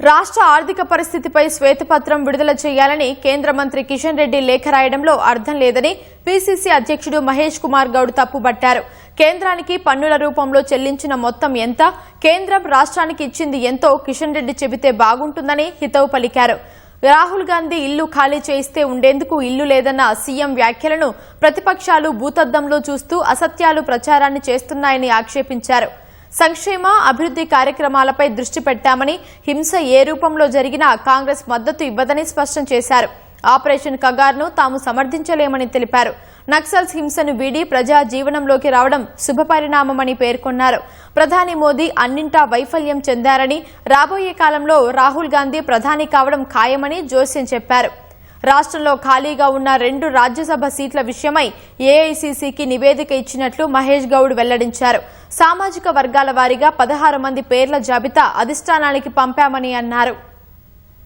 రాష్ట్ర ఆర్థిక పరిస్థితిపై శ్వేతపత్రం విడుదల చేయాలని కేంద్ర మంత్రి కిషన్ రెడ్డి లేఖ రాయడంలో అర్థం లేదని పీసీసీ అధ్యక్షుడు మహేష్ కుమార్ గౌడ్ తప్పుబట్టారు. కేంద్రానికి పన్నుల రూపంలో చెల్లించిన మొత్తం ఎంత, కేంద్రం రాష్ట్రానికి ఇచ్చింది ఎంతో కిషన్ రెడ్డి చెబితే బాగుంటుందని హితవు పలికారు. రాహుల్ గాంధీ ఇల్లు ఖాళీ చేయిస్తే ఉండేందుకు ఇల్లు లేదన్న సీఎం వ్యాఖ్యలను ప్రతిపక్షాలు భూతద్దంలో చూస్తూ అసత్యాలు ప్రచారాన్ని చేస్తున్నాయని ఆక్షేపించారు. సంక్షేమ అభివృద్ధి కార్యక్రమాలపై దృష్టి పెట్టామని, హింస ఏ రూపంలో జరిగినా కాంగ్రెస్ మద్దతు ఇవ్వదని స్పష్టం చేశారు. ఆపరేషన్ కగార్ను తాము సమర్థించలేమని తెలిపారు. నక్సల్స్ హింసను వీడి ప్రజా జీవనంలోకి రావడం శుభపరిణామమని పేర్కొన్నారు. ప్రధాని మోదీ అన్నింటా వైఫల్యం చెందారని, రాబోయే కాలంలో రాహుల్ గాంధీ ప్రధాని కావడం ఖాయమని జోస్యం చెప్పారు. రాష్ట్రంలో ఖాళీగా ఉన్న 2 రాజ్యసభ సీట్ల విషయమై ఏఐసీసీకి నివేదిక ఇచ్చినట్లు మహేష్ గౌడ్ వెల్లడించారు. సామాజిక వర్గాల వారీగా 16 మంది పేర్ల జాబితా అధిష్టానానికి పంపామని అన్నారు.